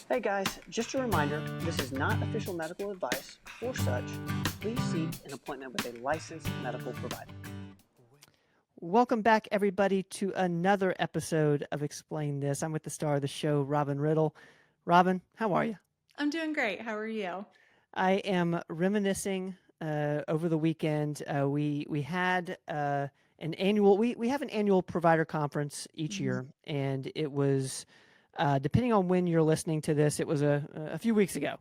Hey guys, just a reminder, this is not official medical advice. For such, please seek an appointment with a licensed medical provider. Welcome back, everybody, to another episode of Explain This. I'm with the star of the show, Robin Riddle. Robin, how are you? I'm doing great. How are you? I am reminiscing over the weekend. We had an annual we have an annual provider conference each year, and it was depending on when you're listening to this, it was a few weeks ago,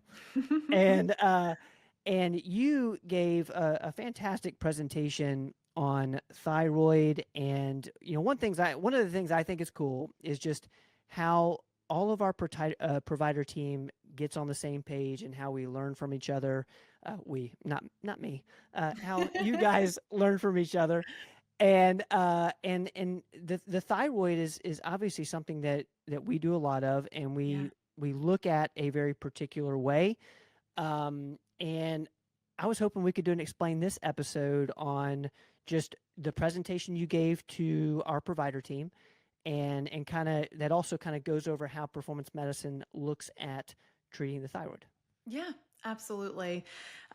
and and you gave a fantastic presentation on thyroid. And one of the things I think is cool is just how all of our provider team gets on the same page and how we learn from each other. We not me. How you guys learn from each other, and the thyroid is obviously something that we do a lot of, and Yeah. we look at a very particular way. And I was hoping we could do an explain this episode on just the presentation you gave to our provider team, and kind of that also kind of goes over how performance medicine looks at treating the thyroid. Yeah, absolutely.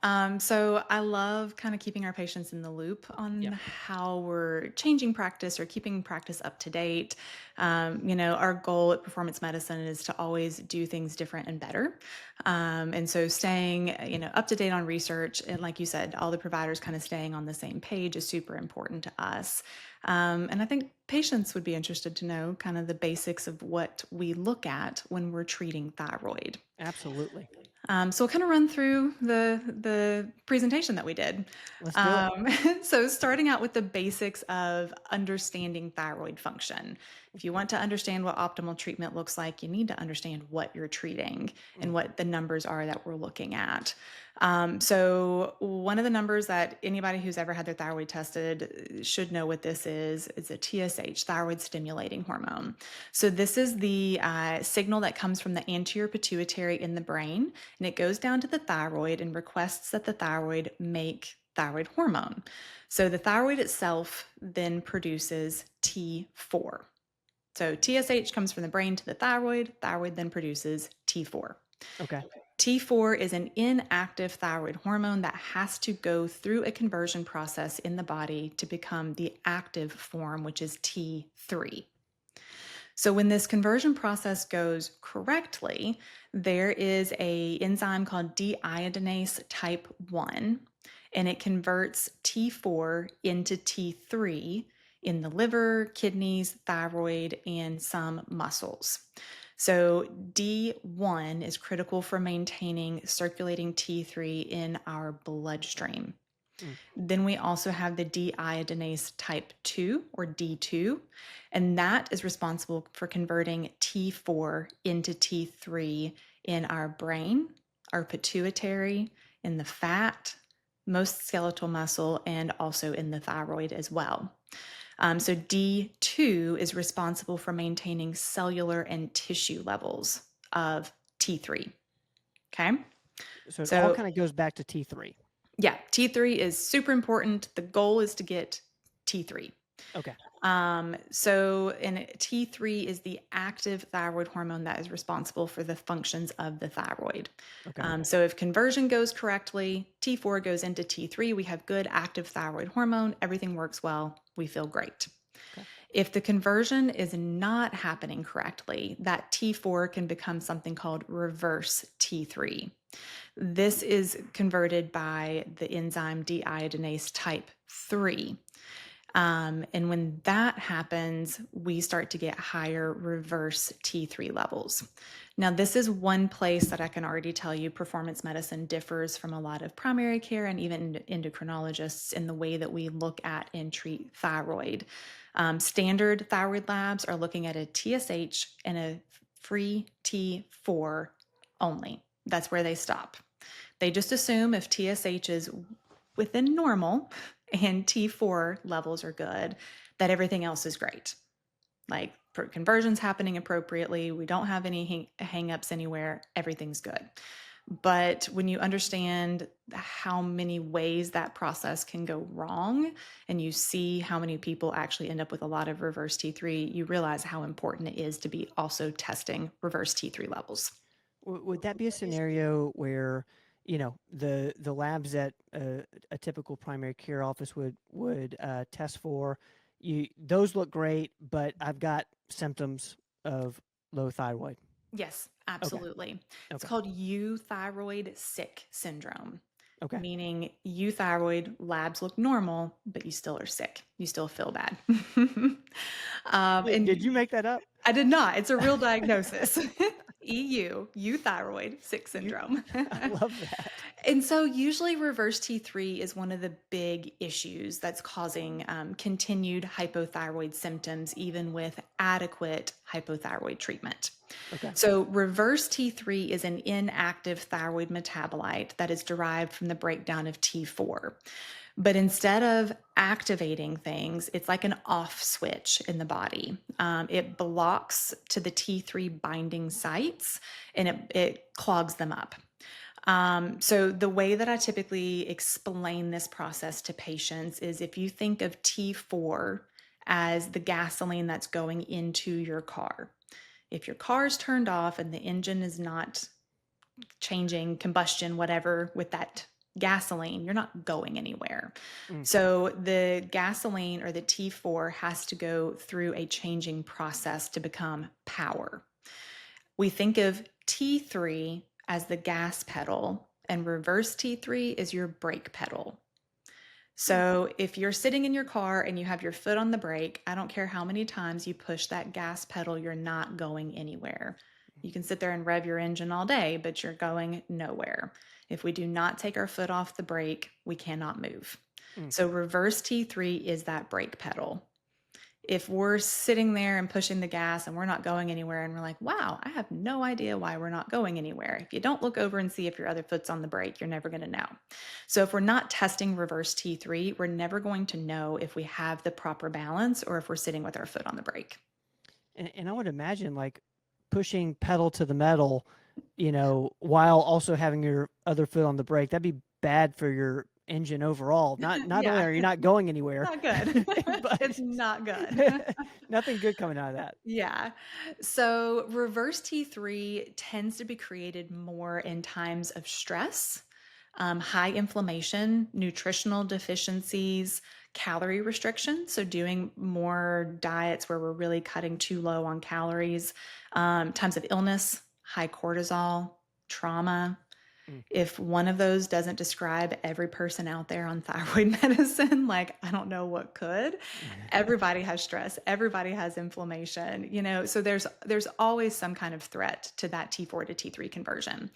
So I love kind of keeping our patients in the loop on Yeah. how we're changing practice or keeping practice up to date. Our goal at performance medicine is to always do things different and better. And so staying, up to date on research, and like you said, all the providers kind of staying on the same page is super important to us. And I think patients would be interested to know kind of the basics of what we look at when we're treating thyroid. Absolutely. So we'll kind of run through the presentation that we did. Let's do it. So starting out with the basics of understanding thyroid function. If you want to understand what optimal treatment looks like, you need to understand what you're treating and what the numbers are that we're looking at. So one of the numbers that anybody who's ever had their thyroid tested should know what this is. It's a TSH, thyroid stimulating hormone. So this is the signal that comes from the anterior pituitary in the brain, and it goes down to the thyroid and requests that the thyroid make thyroid hormone. So the thyroid itself then produces T4. So TSH comes from the brain to the thyroid then produces T4. Okay. T4 is an inactive thyroid hormone that has to go through a conversion process in the body to become the active form, which is T3. So when this conversion process goes correctly, there is an enzyme called deiodinase type 1, and it converts T4 into T3 in the liver, kidneys, thyroid, and some muscles. So D1 is critical for maintaining circulating T3 in our bloodstream. Then we also have the deiodinase type 2 or D2, and that is responsible for converting T4 into T3 in our brain, our pituitary, in the fat, most skeletal muscle, and also in the thyroid as well. So D2 is responsible for maintaining cellular and tissue levels of T3. Okay. So it all So kind of goes back to T3. yeah, T3 is super important. The goal is to get T3. Okay. And T3 is the active thyroid hormone that is responsible for the functions of the thyroid. Okay. So if conversion goes correctly, T4 goes into T3, we have good active thyroid hormone, everything works well, we feel great. Okay. If the conversion is not happening correctly, that T4 can become something called reverse T3. This is converted by the enzyme deiodinase type 3. And when that happens, we start to get higher reverse T3 levels. Now, this is one place that I can already tell you performance medicine differs from a lot of primary care and even endocrinologists in the way that we look at and treat thyroid. Standard thyroid labs are looking at a TSH and a free T4 only. That's where they stop. They just assume if TSH is within normal and T4 levels are good, that everything else is great. Like conversions happening appropriately, we don't have any hang-ups anywhere, everything's good. But when you understand how many ways that process can go wrong, and you see how many people actually end up with a lot of reverse T3, you realize how important it is to be also testing reverse T3 levels. Would that be a scenario where, the labs that a typical primary care office would test for, those look great, but I've got symptoms of low thyroid. Yes, Okay. absolutely. It's Okay. called euthyroid sick syndrome, Okay. meaning euthyroid labs look normal, but you still are sick. You still feel bad. Did And you make that up? I did not. It's a real diagnosis. euthyroid sick You, syndrome. I love that. And so, usually, reverse T3 is one of the big issues that's causing continued hypothyroid symptoms, even with adequate hypothyroid treatment. Okay. So, reverse T3 is an inactive thyroid metabolite that is derived from the breakdown of T4. But instead of activating things, it's like an off switch in the body. It blocks to the T3 binding sites and it clogs them up. So the way that I typically explain this process to patients is if you think of T4 as the gasoline that's going into your car. If your car is turned off and the engine is not changing combustion, whatever, with that gasoline, you're not going anywhere. Mm. So the gasoline or the T4 has to go through a changing process to become power. We think of T3 as the gas pedal, and reverse T3 is your brake pedal. So if you're sitting in your car and you have your foot on the brake, I don't care how many times you push that gas pedal, you're not going anywhere. You can sit there and rev your engine all day, but you're going nowhere. If we do not take our foot off the brake, we cannot move. Mm. So reverse T3 is that brake pedal. If we're sitting there and pushing the gas and we're not going anywhere and we're like, wow, I have no idea why we're not going anywhere. If you don't look over and see if your other foot's on the brake, you're never going to know. So if we're not testing reverse T3, we're never going to know if we have the proper balance or if we're sitting with our foot on the brake. And I would imagine like pushing pedal to the metal, while also having your other foot on the brake, that'd be bad for your engine overall. Not only Yeah, are you not going anywhere, not good. but It's not good. nothing good coming out of that. Yeah. So reverse T3 tends to be created more in times of stress, high inflammation, nutritional deficiencies, calorie restriction. So doing more diets where we're really cutting too low on calories, times of illness, high cortisol, trauma. If one of those doesn't describe every person out there on thyroid medicine, like I don't know what could. Everybody has stress, everybody has inflammation, so there's always some kind of threat to that T4 to T3 conversion.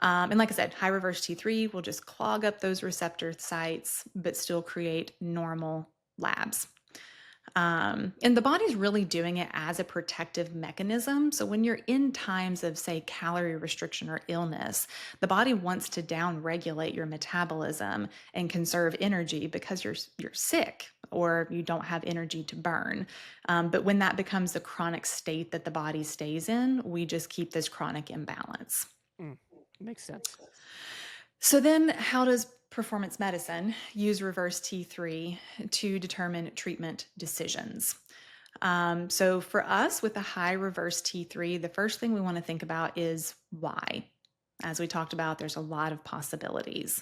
And like I said, high reverse T3 will just clog up those receptor sites, but still create normal labs. And the body's really doing it as a protective mechanism. So when you're in times of, say, calorie restriction or illness, the body wants to down-regulate your metabolism and conserve energy because you're sick or you don't have energy to burn. But when that becomes the chronic state that the body stays in, we just keep this chronic imbalance. Makes sense. So then how does performance medicine use reverse T3 to determine treatment decisions? So for us with a high reverse T3, the first thing we want to think about is why. As we talked about, there's a lot of possibilities.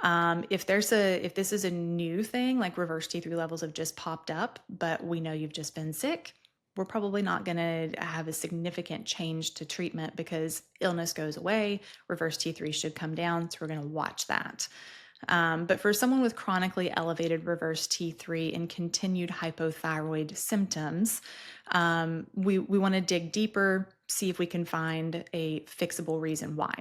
If this is a new thing, like reverse T3 levels have just popped up, but we know you've just been sick, we're probably not going to have a significant change to treatment because illness goes away, reverse T3 should come down, so we're going to watch that. But for someone with chronically elevated reverse T3 and continued hypothyroid symptoms, we want to dig deeper, see if we can find a fixable reason why.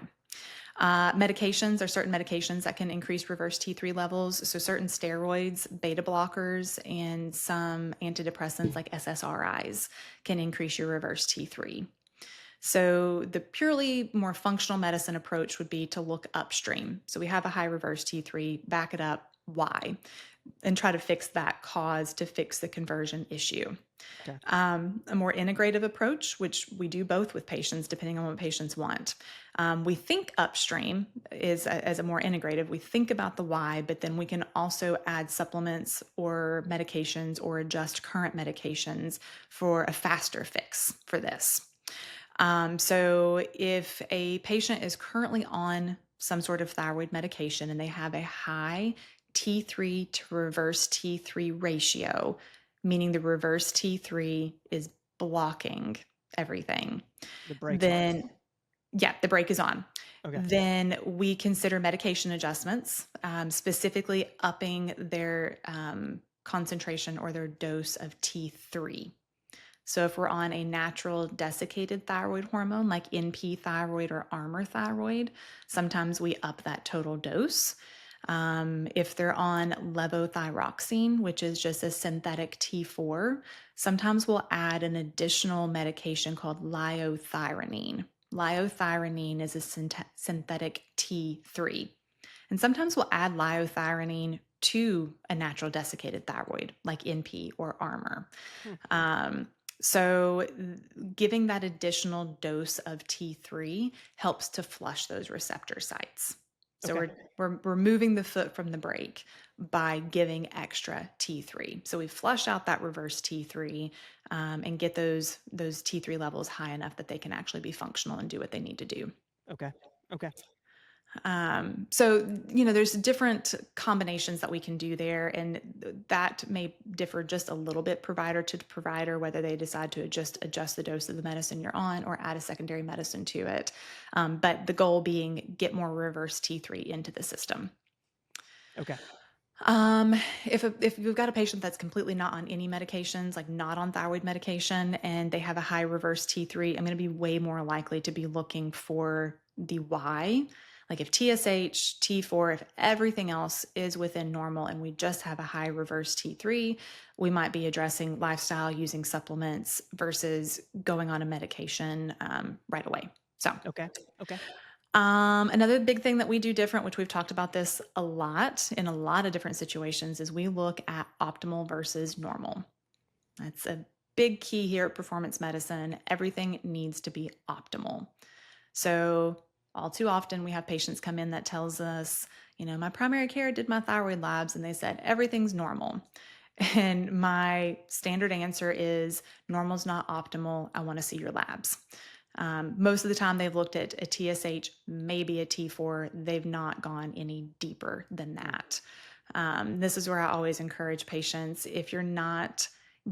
Medications, are certain medications that can increase reverse T3 levels. So certain steroids, beta blockers, and some antidepressants like SSRIs can increase your reverse T3. So the purely more functional medicine approach would be to look upstream. So we have a high reverse T3, back it up, why? And try to fix that cause to fix the conversion issue. Okay. A more integrative approach, which we do both with patients, depending on what patients want. We think upstream is as a more integrative. We think about the why, but then we can also add supplements or medications or adjust current medications for a faster fix for this. So if a patient is currently on some sort of thyroid medication and they have a high T3 to reverse T3 ratio, meaning the reverse T3 is blocking everything, The brakes on. then yeah, the brake is on. Okay. Then we consider medication adjustments, specifically upping their concentration or their dose of T3. So if we're on a natural desiccated thyroid hormone like NP thyroid or Armour thyroid, sometimes we up that total dose. If they're on levothyroxine, which is just a synthetic T4, sometimes we'll add an additional medication called liothyronine. Liothyronine is a synthetic T3. And sometimes we'll add liothyronine to a natural desiccated thyroid like NP or Armour. So giving that additional dose of T3 helps to flush those receptor sites. So Okay. we're removing the foot from the brake by giving extra T3. So we flush out that reverse T3 and get those T3 levels high enough that they can actually be functional and do what they need to do. Okay. Okay. So, there's different combinations that we can do there, and that may differ just a little bit provider to provider, whether they decide to just adjust the dose of the medicine you're on or add a secondary medicine to it. But the goal being get more reverse T3 into the system. Okay. If you've got a patient that's completely not on any medications, like not on thyroid medication, and they have a high reverse T3, I'm going to be way more likely to be looking for the why. Like if TSH, T4, if everything else is within normal and we just have a high reverse T3, we might be addressing lifestyle, using supplements versus going on a medication right away. So, Okay. Okay. another big thing that we do different, which we've talked about this a lot in a lot of different situations, is we look at optimal versus normal. That's a big key here at performance medicine. Everything needs to be optimal. So all too often we have patients come in that tells us, my primary care did my thyroid labs and they said everything's normal. And my standard answer is normal's not optimal. I want to see your labs. Most of the time they've looked at a TSH, maybe a T4. They've not gone any deeper than that. This is where I always encourage patients, if you're not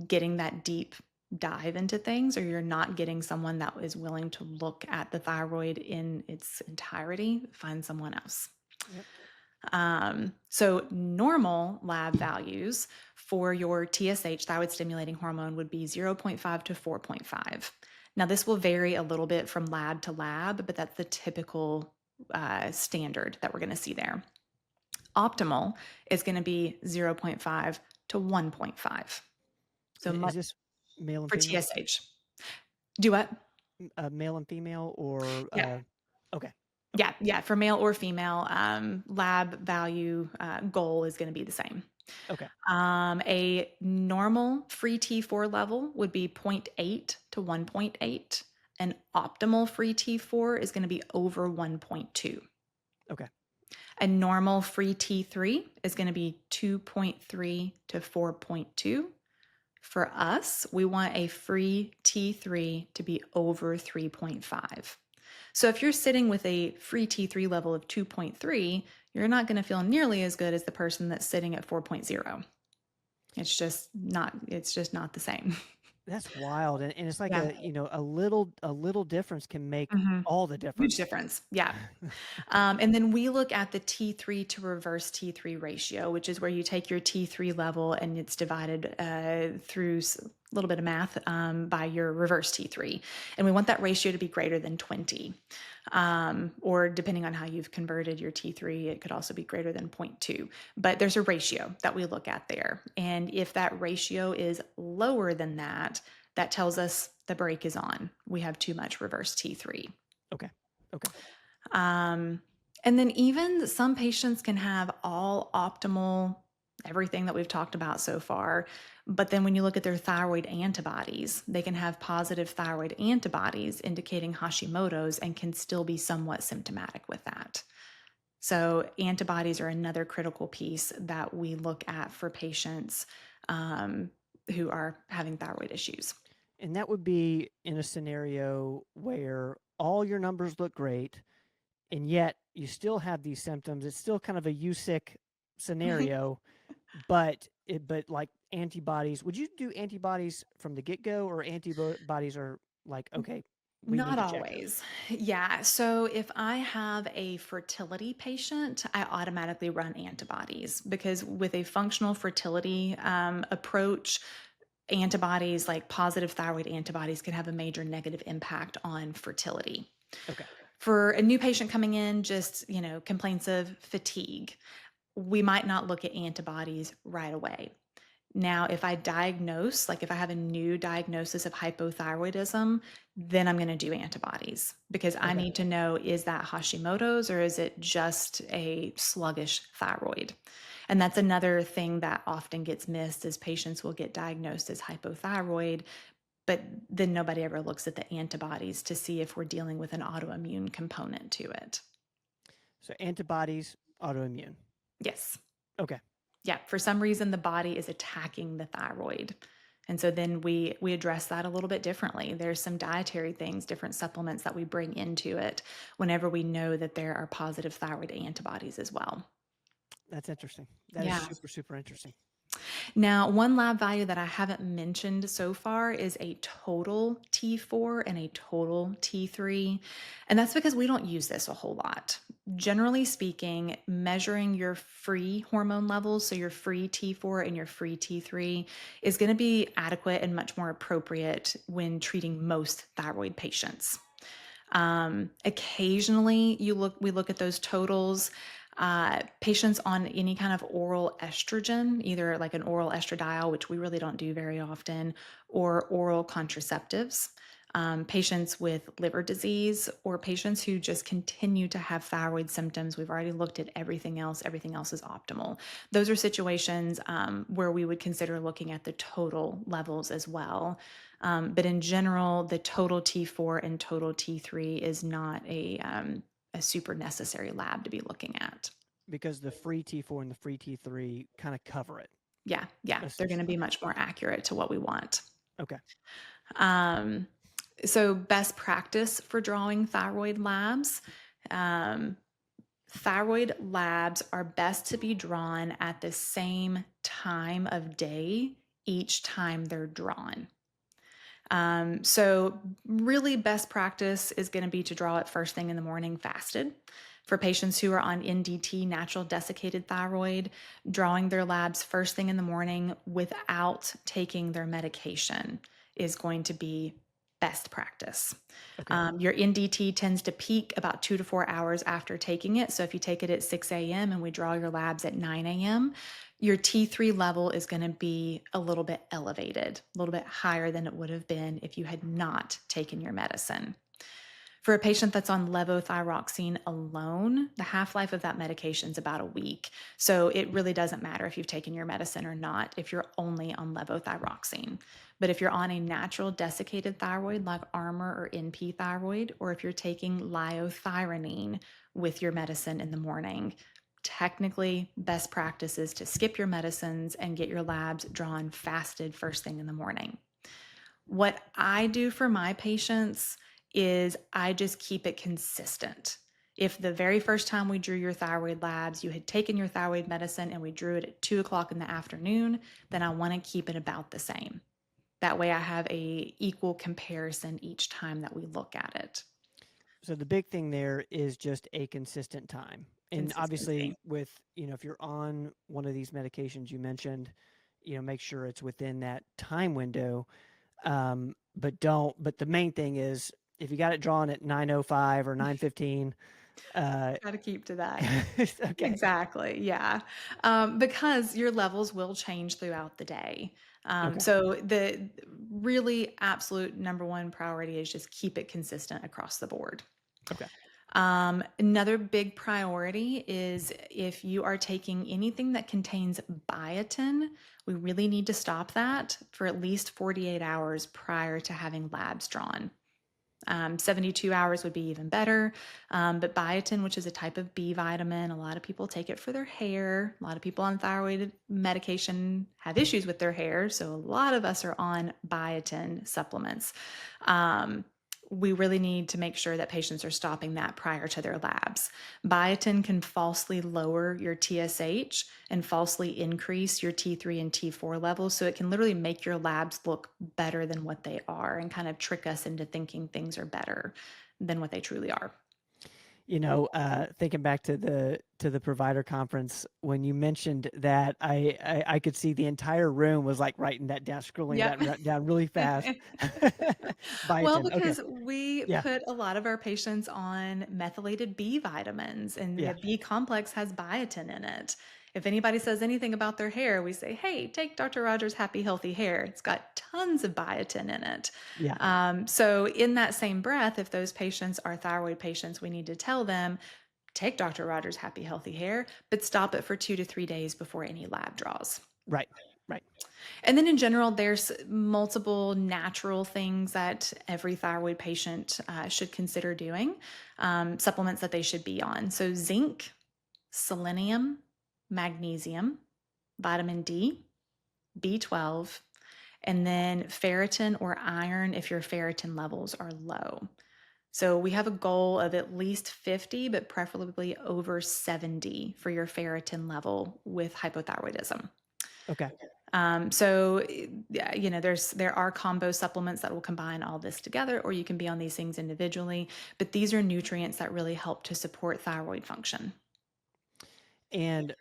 getting that deep dive into things, or you're not getting someone that is willing to look at the thyroid in its entirety, find someone else. Yep. So normal lab values for your TSH, thyroid stimulating hormone, would be 0.5 to 4.5. Now this will vary a little bit from lab to lab, but that's the typical standard that we're going to see there. Optimal is going to be 0.5 to 1.5. So Is this male and for female? TSH. Do what? Male and female, or Yeah. okay. Yeah. For male or female, lab value goal is going to be the same. Okay. A normal free T4 level would be 0.8 to 1.8. An optimal free T4 is going to be over 1.2. Okay. A normal free T3 is going to be 2.3 to 4.2. For us, we want a free T3 to be over 3.5. So if you're sitting with a free T3 level of 2.3, you're not going to feel nearly as good as the person that's sitting at 4.0. It's just not the same. That's wild, and it's like Yeah. a little difference can make all the Huge difference. difference. Yeah. And then we look at the T3 to reverse T3 ratio, which is where you take your T3 level and it's divided through a little bit of math by your reverse T3. And we want that ratio to be greater than 20. Or depending on how you've converted your T3, it could also be greater than 0.2. But there's a ratio that we look at there. And if that ratio is lower than that, that tells us the brake is on. We have too much reverse T3. Okay. Okay. And then even some patients can have all optimal, everything that we've talked about so far. But then when you look at their thyroid antibodies, they can have positive thyroid antibodies indicating Hashimoto's and can still be somewhat symptomatic with that. So antibodies are another critical piece that we look at for patients who are having thyroid issues. And that would be in a scenario where all your numbers look great, and yet you still have these symptoms. It's still kind of a you sick scenario, but like antibodies, would you do antibodies from the get go, or antibodies are like, okay, we need Not to check this? always. Yeah. So if I have a fertility patient, I automatically run antibodies because with a functional fertility approach, antibodies like positive thyroid antibodies can have a major negative impact on fertility. Okay. For a new patient coming in, just, complaints of fatigue, we might not look at antibodies right away. Now, if I diagnose, like if I have a new diagnosis of hypothyroidism, then I'm going to do antibodies because I Okay. need to know, is that Hashimoto's or is it just a sluggish thyroid? And that's another thing that often gets missed is patients will get diagnosed as hypothyroid, but then nobody ever looks at the antibodies to see if we're dealing with an autoimmune component to it. So antibodies, autoimmune. Yes. Okay. Yeah, for some reason the body is attacking the thyroid. And so then we address that a little bit differently. There's some dietary things, different supplements that we bring into it whenever we know that there are positive thyroid antibodies as well. That's interesting. That is Yeah. super, super interesting. Now, one lab value that I haven't mentioned so far is a total T4 and a total T3. And that's because we don't use this a whole lot. Generally speaking, measuring your free hormone levels, so your free T4 and your free T3, is going to be adequate and much more appropriate when treating most thyroid patients. Occasionally, we look at those totals. Patients on any kind of oral estrogen, either like an oral estradiol, which we really don't do very often, or oral contraceptives. Patients with liver disease or patients who just continue to have thyroid symptoms. We've already looked at everything else is optimal. Those are situations where we would consider looking at the total levels as well. But in general, the total T4 and total T3 is not a super necessary lab to be looking at. Because the free T4 and the free T3 kind of cover it. Yeah, they're going to be much more accurate to what we want. Okay. So best practice for drawing thyroid labs. Thyroid labs are best to be drawn at the same time of day each time they're drawn. So really best practice is going to be to draw it first thing in the morning fasted. For patients who are on NDT, natural desiccated thyroid, drawing their labs first thing in the morning without taking their medication is going to be best practice. Okay. Your NDT tends to peak about 2 to 4 hours after taking it. So if you take it at 6 a.m. and we draw your labs at 9 a.m., your T3 level is going to be a little bit elevated, a little bit higher than it would have been if you had not taken your medicine. For a patient that's on levothyroxine alone, the half-life of that medication is about a week. So it really doesn't matter if you've taken your medicine or not if you're only on levothyroxine. But if you're on a natural desiccated thyroid like Armour or NP thyroid, or if you're taking liothyronine with your medicine in the morning, technically best practice is to skip your medicines and get your labs drawn fasted first thing in the morning. What I do for my patients is I just keep it consistent. If the very first time we drew your thyroid labs, you had taken your thyroid medicine and we drew it at 2 o'clock in the afternoon, then I want to keep it about the same. That way I have a equal comparison each time that we look at it. So the big thing there is just a consistent time. And obviously with, if you're on one of these medications you mentioned, make sure it's within that time window. But the main thing is if you got it drawn at 9:05 or 9:15, got to keep to that. okay. Exactly. Yeah. Because your levels will change throughout the day. Okay. So the really absolute number one priority is just keep it consistent across the board. Okay. Another big priority is if you are taking anything that contains biotin, we really need to stop that for at least 48 hours prior to having labs drawn. 72 hours would be even better. But biotin, which is a type of B vitamin, a lot of people take it for their hair. A lot of people on thyroid medication have issues with their hair. So a lot of us are on biotin supplements. We really need to make sure that patients are stopping that prior to their labs. Biotin can falsely lower your TSH and falsely increase your T3 and T4 levels. So it can literally make your labs look better than what they are and kind of trick us into thinking things are better than what they truly are. You know, thinking back to the provider conference, when you mentioned that, I could see the entire room was like writing that down, scrolling that down really fast. Well, Biotin. because Okay. we Yeah. put a lot of our patients on methylated B vitamins, and Yeah. the B complex has biotin in it. If anybody says anything about their hair, we say, hey, take Dr. Rogers' Happy Healthy Hair. It's got tons of biotin in it. Yeah. So in that same breath, if those patients are thyroid patients, we need to tell them, take Dr. Rogers' Happy Healthy Hair, but stop it for 2 to 3 days before any lab draws. Right. And then in general, there's multiple natural things that every thyroid patient should consider doing, supplements that they should be on. So zinc, selenium, magnesium, vitamin D, B12, and then ferritin or iron if your ferritin levels are low. So we have a goal of at least 50, but preferably over 70 for your ferritin level with hypothyroidism. Okay. So, you know, there are combo supplements that will combine all this together, or you can be on these things individually, but these are nutrients that really help to support thyroid function. And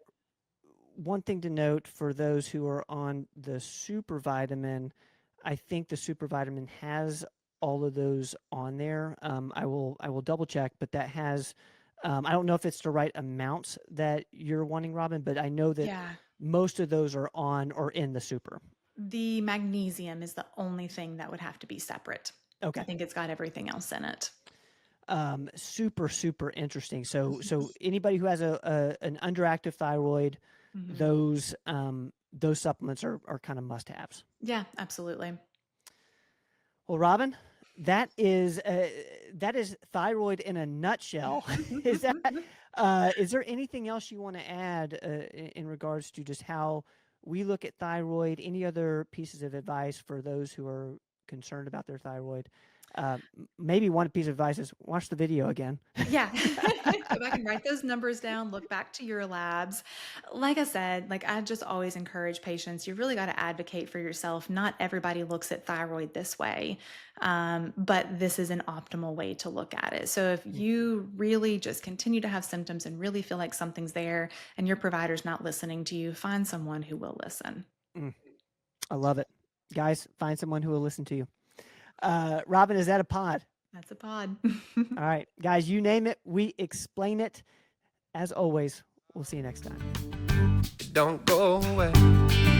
one thing to note for those who are on the super vitamin, I think the super vitamin has all of those on there. I will double check, but that has, I don't know if it's the right amounts that you're wanting, Robin, but I know that most of those are on or in the super. The magnesium is the only thing that would have to be separate. Okay. I think it's got everything else in it. Super interesting. So anybody who has an underactive thyroid, those supplements are kind of must-haves. Yeah, absolutely. Well, Robin, that is thyroid in a nutshell. Is there anything else you want to add in regards to just how we look at thyroid? Any other pieces of advice for those who are concerned about their thyroid? Maybe one piece of advice is watch the video again. Yeah. Go back and write those numbers down, look back to your labs. Like I said, I just always encourage patients, you really got to advocate for yourself. Not everybody looks at thyroid this way, but this is an optimal way to look at it. So if you really just continue to have symptoms and really feel like something's there and your provider's not listening to you, find someone who will listen. I love it. Guys, find someone who will listen to you. Robin, is that a pod? That's a pod. All right, guys, you name it, we explain it. As always, we'll see you next time. Don't go away.